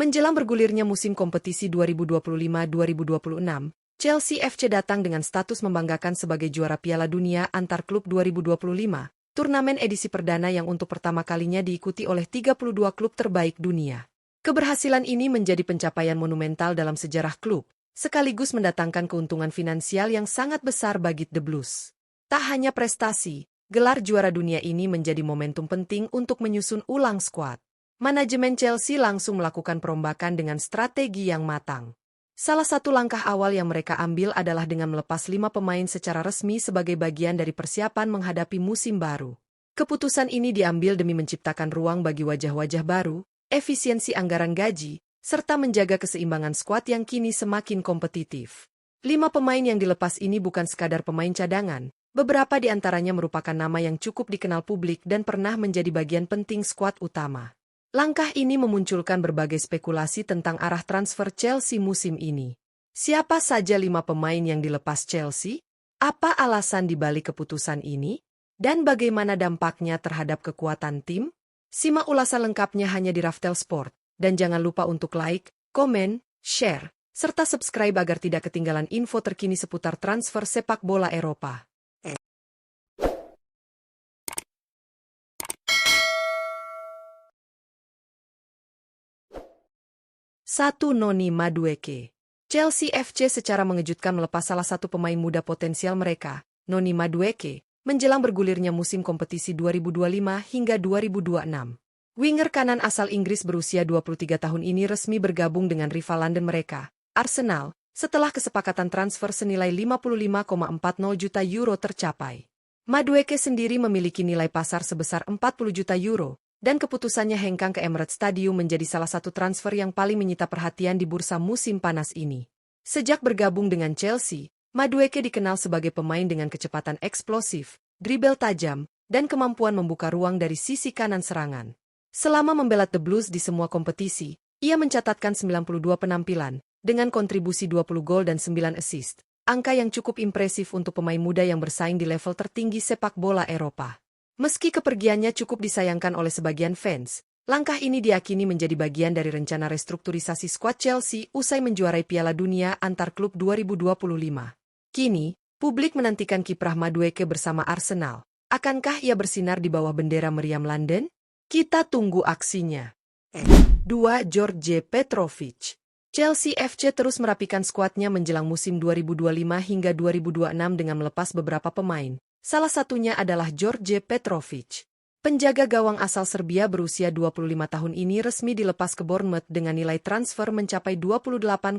Menjelang bergulirnya musim kompetisi 2025-2026, Chelsea FC datang dengan status membanggakan sebagai juara Piala Dunia antar klub 2025, turnamen edisi perdana yang untuk pertama kalinya diikuti oleh 32 klub terbaik dunia. Keberhasilan ini menjadi pencapaian monumental dalam sejarah klub, sekaligus mendatangkan keuntungan finansial yang sangat besar bagi The Blues. Tak hanya prestasi, gelar juara dunia ini menjadi momentum penting untuk menyusun ulang skuad. Manajemen Chelsea langsung melakukan perombakan dengan strategi yang matang. Salah satu langkah awal yang mereka ambil adalah dengan melepas 5 pemain secara resmi sebagai bagian dari persiapan menghadapi musim baru. Keputusan ini diambil demi menciptakan ruang bagi wajah-wajah baru, efisiensi anggaran gaji, serta menjaga keseimbangan skuad yang kini semakin kompetitif. 5 pemain yang dilepas ini bukan sekadar pemain cadangan, beberapa di antaranya merupakan nama yang cukup dikenal publik dan pernah menjadi bagian penting skuad utama. Langkah ini memunculkan berbagai spekulasi tentang arah transfer Chelsea musim ini. Siapa saja 5 pemain yang dilepas Chelsea? Apa alasan dibalik keputusan ini? Dan bagaimana dampaknya terhadap kekuatan tim? Simak ulasan lengkapnya hanya di Raftel Sport. Dan jangan lupa untuk like, komen, share, serta subscribe agar tidak ketinggalan info terkini seputar transfer sepak bola Eropa. 1. Noni Madueke. Chelsea FC secara mengejutkan melepas salah satu pemain muda potensial mereka, Noni Madueke, menjelang bergulirnya musim kompetisi 2025 hingga 2026. Winger kanan asal Inggris berusia 23 tahun ini resmi bergabung dengan rival London mereka, Arsenal, setelah kesepakatan transfer senilai 55,40 juta euro tercapai. Madueke sendiri memiliki nilai pasar sebesar 40 juta euro, dan keputusannya hengkang ke Emirates Stadium menjadi salah satu transfer yang paling menyita perhatian di bursa musim panas ini. Sejak bergabung dengan Chelsea, Madueke dikenal sebagai pemain dengan kecepatan eksplosif, dribble tajam, dan kemampuan membuka ruang dari sisi kanan serangan. Selama membela The Blues di semua kompetisi, ia mencatatkan 92 penampilan, dengan kontribusi 20 gol dan 9 assist, angka yang cukup impresif untuk pemain muda yang bersaing di level tertinggi sepak bola Eropa. Meski kepergiannya cukup disayangkan oleh sebagian fans, langkah ini diyakini menjadi bagian dari rencana restrukturisasi skuad Chelsea usai menjuarai Piala Dunia antar klub 2025. Kini, publik menantikan kiprah Madueke bersama Arsenal. Akankah ia bersinar di bawah bendera meriam London? Kita tunggu aksinya. 2. George Petrovic. Chelsea FC terus merapikan skuadnya menjelang musim 2025 hingga 2026 dengan melepas beberapa pemain. Salah satunya adalah George Petrovic. Penjaga gawang asal Serbia berusia 25 tahun ini resmi dilepas ke Bournemouth dengan nilai transfer mencapai 28,8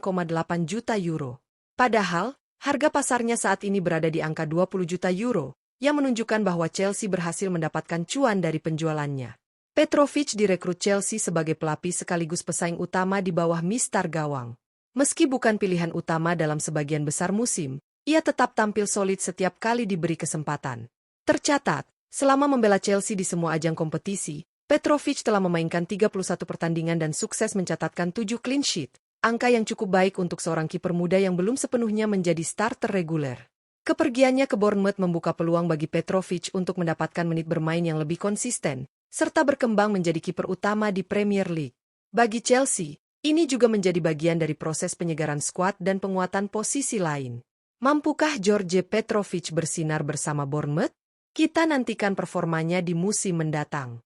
juta euro. Padahal, harga pasarnya saat ini berada di angka 20 juta euro, yang menunjukkan bahwa Chelsea berhasil mendapatkan cuan dari penjualannya. Petrovic direkrut Chelsea sebagai pelapis sekaligus pesaing utama di bawah mistar gawang. Meski bukan pilihan utama dalam sebagian besar musim, ia tetap tampil solid setiap kali diberi kesempatan. Tercatat, selama membela Chelsea di semua ajang kompetisi, Petrovic telah memainkan 31 pertandingan dan sukses mencatatkan 7 clean sheet, angka yang cukup baik untuk seorang kiper muda yang belum sepenuhnya menjadi starter reguler. Kepergiannya ke Bournemouth membuka peluang bagi Petrovic untuk mendapatkan menit bermain yang lebih konsisten, serta berkembang menjadi kiper utama di Premier League. Bagi Chelsea, ini juga menjadi bagian dari proses penyegaran skuad dan penguatan posisi lain. Mampukah George Petrovic bersinar bersama Bournemouth? Kita nantikan performanya di musim mendatang.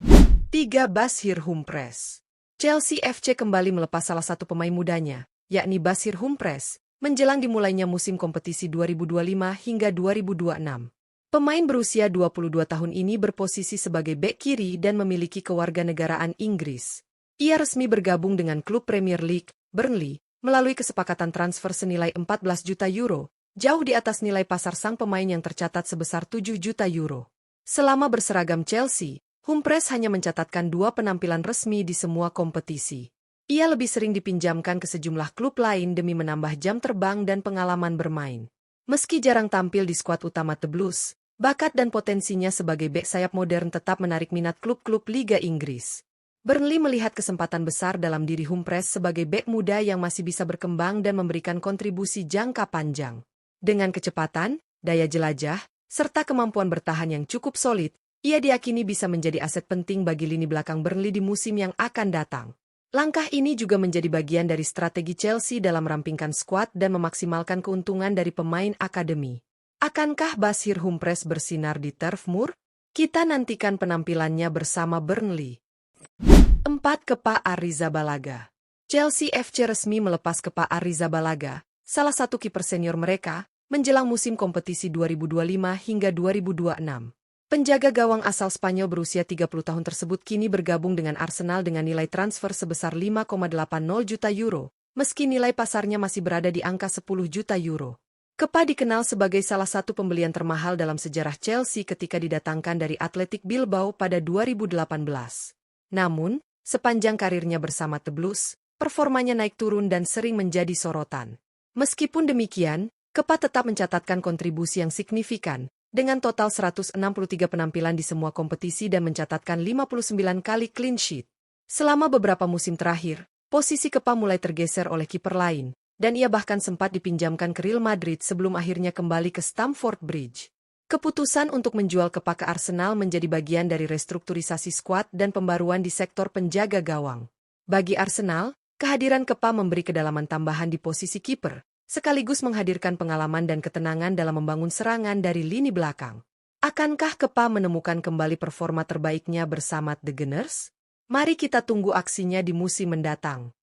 3. Bashir Humphreys. Chelsea FC kembali melepas salah satu pemain mudanya, yakni Bashir Humphreys, menjelang dimulainya musim kompetisi 2025 hingga 2026. Pemain berusia 22 tahun ini berposisi sebagai bek kiri dan memiliki kewarganegaraan Inggris. Ia resmi bergabung dengan klub Premier League, Burnley, melalui kesepakatan transfer senilai 14 juta euro, jauh di atas nilai pasar sang pemain yang tercatat sebesar 7 juta euro. Selama berseragam Chelsea, Humphreys hanya mencatatkan 2 penampilan resmi di semua kompetisi. Ia lebih sering dipinjamkan ke sejumlah klub lain demi menambah jam terbang dan pengalaman bermain. Meski jarang tampil di skuad utama The Blues, bakat dan potensinya sebagai bek sayap modern tetap menarik minat klub-klub Liga Inggris. Burnley melihat kesempatan besar dalam diri Humphreys sebagai bek muda yang masih bisa berkembang dan memberikan kontribusi jangka panjang. Dengan kecepatan, daya jelajah, serta kemampuan bertahan yang cukup solid, ia diyakini bisa menjadi aset penting bagi lini belakang Burnley di musim yang akan datang. Langkah ini juga menjadi bagian dari strategi Chelsea dalam merampingkan skuad dan memaksimalkan keuntungan dari pemain akademi. Akankah Bashir Humphreys bersinar di Turf Moor? Kita nantikan penampilannya bersama Burnley. 4. Kepa Arrizabalaga. Chelsea FC resmi melepas Kepa Arrizabalaga, salah satu kiper senior mereka, menjelang musim kompetisi 2025 hingga 2026. Penjaga gawang asal Spanyol berusia 30 tahun tersebut kini bergabung dengan Arsenal dengan nilai transfer sebesar 5,80 juta euro, meski nilai pasarnya masih berada di angka 10 juta euro. Kepa dikenal sebagai salah satu pembelian termahal dalam sejarah Chelsea ketika didatangkan dari Athletic Bilbao pada 2018. Namun, sepanjang karirnya bersama The Blues, performanya naik turun dan sering menjadi sorotan. Meskipun demikian, Kepa tetap mencatatkan kontribusi yang signifikan, dengan total 163 penampilan di semua kompetisi dan mencatatkan 59 kali clean sheet. Selama beberapa musim terakhir, posisi Kepa mulai tergeser oleh kiper lain, dan ia bahkan sempat dipinjamkan ke Real Madrid sebelum akhirnya kembali ke Stamford Bridge. Keputusan untuk menjual Kepa ke Arsenal menjadi bagian dari restrukturisasi skuad dan pembaruan di sektor penjaga gawang. Bagi Arsenal, kehadiran Kepa memberi kedalaman tambahan di posisi kiper, sekaligus menghadirkan pengalaman dan ketenangan dalam membangun serangan dari lini belakang. Akankah Kepa menemukan kembali performa terbaiknya bersama The Gunners? Mari kita tunggu aksinya di musim mendatang.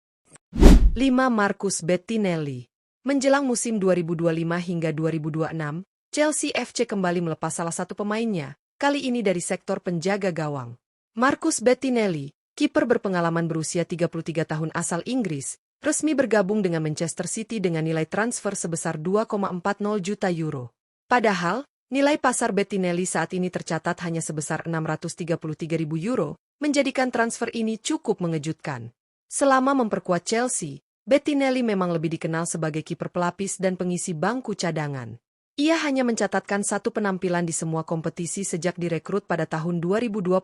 5. Marcus Bettinelli. Menjelang musim 2025 hingga 2026, Chelsea FC kembali melepas salah satu pemainnya, kali ini dari sektor penjaga gawang. Marcus Bettinelli, kiper berpengalaman berusia 33 tahun asal Inggris, resmi bergabung dengan Manchester City dengan nilai transfer sebesar 2,40 juta euro. Padahal, nilai pasar Bettinelli saat ini tercatat hanya sebesar 633.000 euro, menjadikan transfer ini cukup mengejutkan. Selama memperkuat Chelsea, Bettinelli memang lebih dikenal sebagai kiper pelapis dan pengisi bangku cadangan. Ia hanya mencatatkan satu penampilan di semua kompetisi sejak direkrut pada tahun 2021.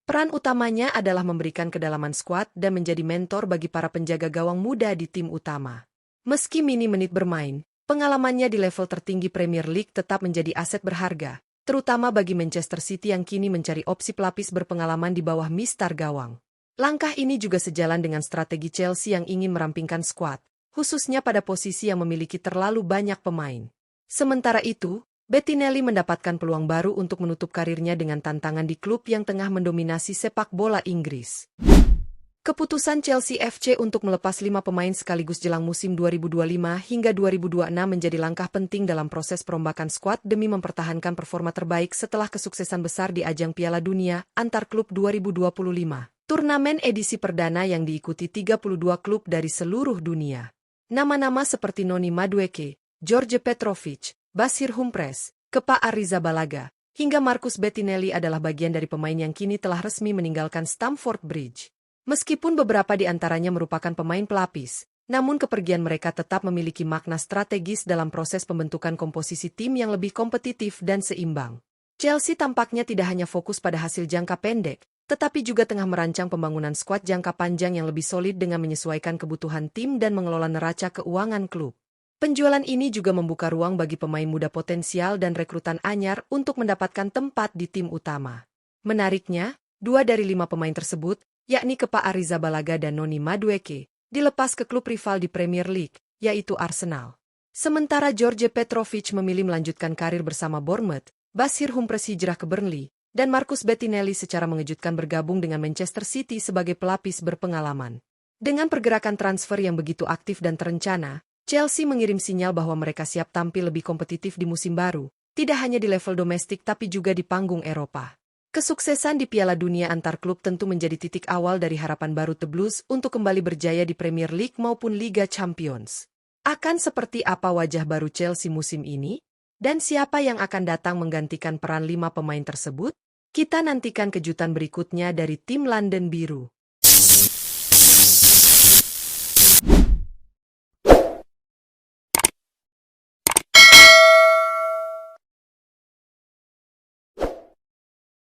Peran utamanya adalah memberikan kedalaman skuad dan menjadi mentor bagi para penjaga gawang muda di tim utama. Meski minim menit bermain, pengalamannya di level tertinggi Premier League tetap menjadi aset berharga, terutama bagi Manchester City yang kini mencari opsi pelapis berpengalaman di bawah mistar gawang. Langkah ini juga sejalan dengan strategi Chelsea yang ingin merampingkan skuad, khususnya pada posisi yang memiliki terlalu banyak pemain. Sementara itu, Bettinelli mendapatkan peluang baru untuk menutup karirnya dengan tantangan di klub yang tengah mendominasi sepak bola Inggris. Keputusan Chelsea FC untuk melepas 5 pemain sekaligus jelang musim 2025 hingga 2026 menjadi langkah penting dalam proses perombakan skuad demi mempertahankan performa terbaik setelah kesuksesan besar di ajang Piala Dunia antar klub 2025. Turnamen edisi perdana yang diikuti 32 klub dari seluruh dunia. Nama-nama seperti Noni Madueke, George Petrovic, Bashir Humphreys, Kepa Arrizabalaga, hingga Marcus Bettinelli adalah bagian dari pemain yang kini telah resmi meninggalkan Stamford Bridge. Meskipun beberapa di antaranya merupakan pemain pelapis, namun kepergian mereka tetap memiliki makna strategis dalam proses pembentukan komposisi tim yang lebih kompetitif dan seimbang. Chelsea tampaknya tidak hanya fokus pada hasil jangka pendek, tetapi juga tengah merancang pembangunan skuad jangka panjang yang lebih solid dengan menyesuaikan kebutuhan tim dan mengelola neraca keuangan klub. Penjualan ini juga membuka ruang bagi pemain muda potensial dan rekrutan anyar untuk mendapatkan tempat di tim utama. Menariknya, 2 dari 5 pemain tersebut, yakni Kepa Arrizabalaga dan Noni Madueke, dilepas ke klub rival di Premier League, yaitu Arsenal. Sementara George Petrovic memilih melanjutkan karir bersama Bournemouth, Bashir Humphreys hijrah ke Burnley, dan Marcus Bettinelli secara mengejutkan bergabung dengan Manchester City sebagai pelapis berpengalaman. Dengan pergerakan transfer yang begitu aktif dan terencana, Chelsea mengirim sinyal bahwa mereka siap tampil lebih kompetitif di musim baru, tidak hanya di level domestik tapi juga di panggung Eropa. Kesuksesan di Piala Dunia antar klub tentu menjadi titik awal dari harapan baru The Blues untuk kembali berjaya di Premier League maupun Liga Champions. Akan seperti apa wajah baru Chelsea musim ini? Dan siapa yang akan datang menggantikan peran 5 pemain tersebut? Kita nantikan kejutan berikutnya dari tim London Biru.